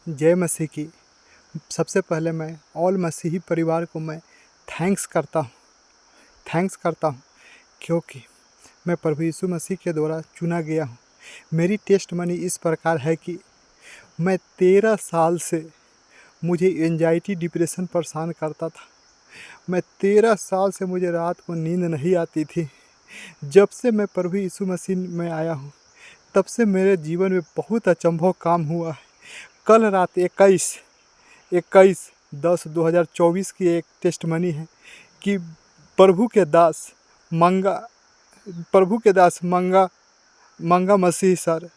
जय मसीह की। सबसे पहले मैं ऑल मसीही परिवार को मैं थैंक्स करता हूँ क्योंकि मैं प्रभु यीशु मसीह के द्वारा चुना गया हूँ। मेरी टेस्टमनी इस प्रकार है कि मैं 13 साल से मुझे एंजाइटी डिप्रेशन परेशान करता था। मैं 13 साल से मुझे रात को नींद नहीं आती थी। जब से मैं प्रभु यीशु मसीह में आया हूँ तब से मेरे जीवन में बहुत अचंभव काम हुआ है। कल रात 21/10/2024 की एक टेस्टमनी है कि प्रभु के दास मंगा मसीह सर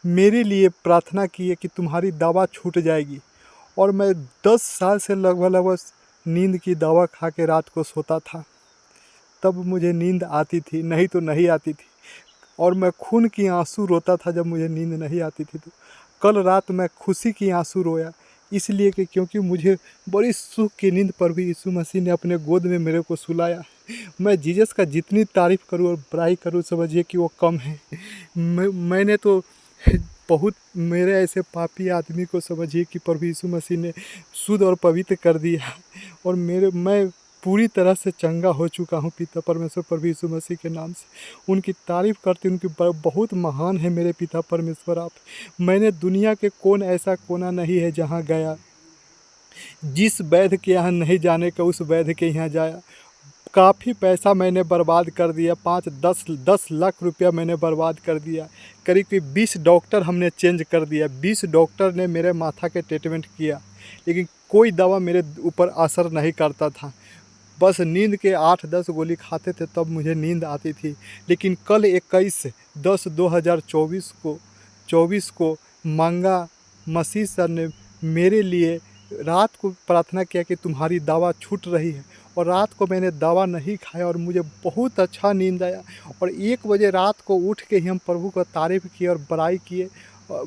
मेरे लिए प्रार्थना किए कि तुम्हारी दवा छूट जाएगी। और मैं 10 साल से लगभग नींद की दवा खा के रात को सोता था, तब मुझे नींद आती थी, नहीं तो नहीं आती थी। और मैं खून की आंसू रोता था जब मुझे नींद नहीं आती थी। तो कल रात मैं खुशी की आंसू रोया, इसलिए कि क्योंकि मुझे बड़ी सुख की नींद प्रभु यीशु मसीह ने अपने गोद में मेरे को सुलाया। मैं जीसस का जितनी तारीफ़ करूं और बड़ाई करूं समझिए कि वो कम है। मैंने तो बहुत मेरे ऐसे पापी आदमी को समझिए कि प्रभु यीशु मसीह ने शुद्ध और पवित्र कर दिया। और मैं पूरी तरह से चंगा हो चुका हूँ पिता परमेश्वर प्रभु यीशु मसीह के नाम से। उनकी तारीफ़ करती, उनकी बहुत महान है मेरे पिता परमेश्वर आप। मैंने दुनिया के ऐसा कोना नहीं है जहाँ गया, जिस वैद्य के यहाँ नहीं जाने का उस वैद्य के यहाँ जाया। काफ़ी पैसा मैंने बर्बाद कर दिया, 5-10 लाख रुपया मैंने बर्बाद कर दिया। करीब 20 डॉक्टर हमने चेंज कर दिया। 20 डॉक्टर ने मेरे माथा के ट्रीटमेंट किया, लेकिन कोई दवा मेरे ऊपर असर नहीं करता था। बस नींद के 8-10 गोली खाते थे तब मुझे नींद आती थी। लेकिन कल 21/10/2024 को मंगा मसीह सर ने मेरे लिए रात को प्रार्थना किया कि तुम्हारी दवा छूट रही है। और रात को मैंने दवा नहीं खाया और मुझे बहुत अच्छा नींद आया। और 1 बजे रात को उठ के ही हम प्रभु का तारीफ़ किए और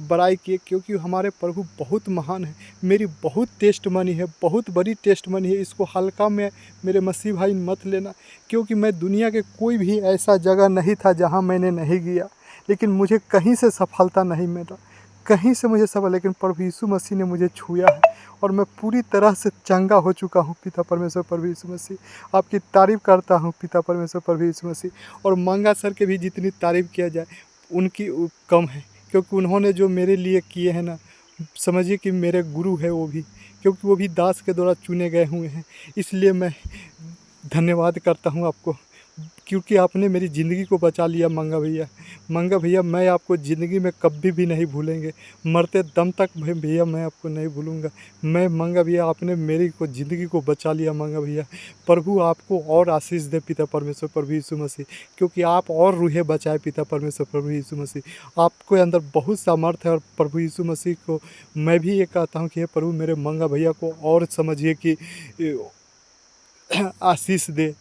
बड़ाई किए क्योंकि हमारे प्रभु बहुत महान है। मेरी बहुत टेस्टमनी है, बहुत बड़ी टेस्टमनी है। इसको हल्का में मेरे मसीह भाई मत लेना, क्योंकि मैं दुनिया के कोई भी ऐसा जगह नहीं था जहाँ मैंने नहीं गया, लेकिन मुझे कहीं से सफलता नहीं मिला, कहीं से मुझे सफल। लेकिन प्रभु यीशु मसीह ने मुझे छुआ है और मैं पूरी तरह से चंगा हो चुका हूँ पिता परमेश्वर प्रभु यीशु मसीह। आपकी तारीफ़ करता हूँ पिता परमेश्वर प्रभु यीशु मसीह। और मंगा सर के भी जितनी तारीफ़ किया जाए उनकी कम है, क्योंकि उन्होंने जो मेरे लिए किए हैं ना, समझिए कि मेरे गुरु है वो भी, क्योंकि वो भी दास के द्वारा चुने गए हुए हैं। इसलिए मैं धन्यवाद करता हूँ आपको, क्योंकि आपने मेरी ज़िंदगी को बचा लिया मंगा भैया। मैं आपको ज़िंदगी में कभी भी नहीं भूलेंगे, मरते दम तक भैया मैं आपको नहीं भूलूंगा। मैं मंगा भैया, आपने मेरी ज़िंदगी को बचा लिया मंगा भैया। प्रभु आपको और आशीष दे पिता परमेश्वर प्रभु यीशु मसीह, क्योंकि आप और रूहें बचाए पिता परमेश्वर प्रभु यीशु मसीह। आपके अंदर बहुत सामर्थ है। और प्रभु यीशु मसीह को मैं भी ये कहता हूँ कि हे प्रभु मेरे मंगा भैया को और समझिए कि आशीष दे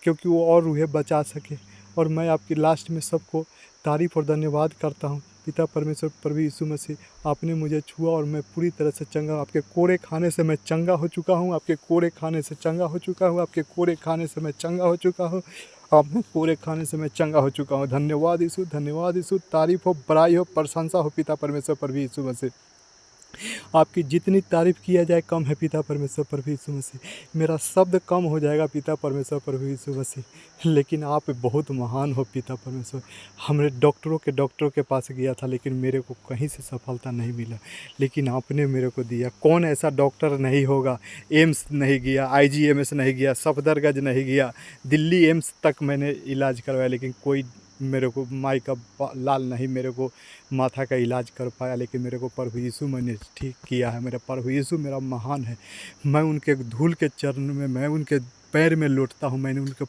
क्योंकि वो और रूहें बचा सके। और मैं आपकी लास्ट में सबको तारीफ़ और धन्यवाद करता हूँ पिता परमेश्वर प्रभु यीशु मसीह। आपने मुझे छुआ और मैं पूरी तरह से चंगा, आपके कोड़े खाने से मैं चंगा हो चुका हूँ, आपके कोड़े खाने से चंगा हो चुका हूँ, आपके कोड़े खाने से मैं चंगा हो चुका हूँ, आपके कोड़े खाने से मैं चंगा हो चुका हूँ। धन्यवाद यीशु, तारीफ़ हो, बड़ाई हो, प्रशंसा हो पिता परमेश्वर प्रभु यीशु मसीह। आपकी जितनी तारीफ़ किया जाए कम है पिता परमेश्वर प्रभु यीशु मसीह। मेरा शब्द कम हो जाएगा पिता परमेश्वर प्रभु यीशु मसीह, लेकिन आप बहुत महान हो पिता परमेश्वर। हमने डॉक्टरों के पास गया था, लेकिन मेरे को कहीं से सफलता नहीं मिला, लेकिन आपने मेरे को दिया। कौन ऐसा डॉक्टर नहीं होगा, एम्स नहीं गया, IGMS नहीं गया, सफदरगंज नहीं गया, दिल्ली एम्स तक मैंने इलाज करवाया, लेकिन कोई मेरे को माई का लाल नहीं मेरे को माथा का इलाज कर पाया। लेकिन मेरे को प्रभु यीशु मैंने ठीक किया है। मेरा प्रभु यीशु मेरा महान है। मैं उनके धूल के चरण में, मैं उनके पैर में लौटता हूँ, मैं उसके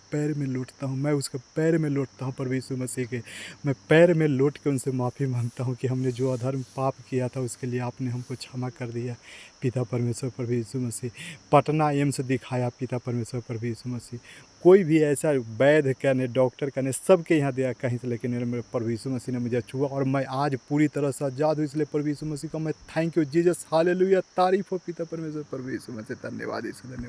पैर में लौटता हूँ प्रभु यीशु मसीह के। मैं पैर में लौट के उनसे माफ़ी मांगता हूँ कि हमने जो अधर्म पाप किया था उसके लिए आपने हमको क्षमा कर दिया पिता परमेश्वर प्रभु यीशु मसीह। पटना एम्स दिखाया पिता परमेश्वर प्रभु यीशु मसीह। कोई भी ऐसा वैद्य का नहीं, डॉक्टर का नहीं, सबके यहाँ दिया कहीं से, लेकिन मेरे प्रभु यीशु मसीह ने मुझे छुआ और मैं आज पूरी तरह से आज़ाद हूँ। इसलिए प्रभु यीशु मसीह का मैं थैंक यू जीसस, हालेलुया, तारीफ़ हो पिता परमेश्वर प्रभु यीशु मसीह। धन्यवाद यीशु, धन्यवाद।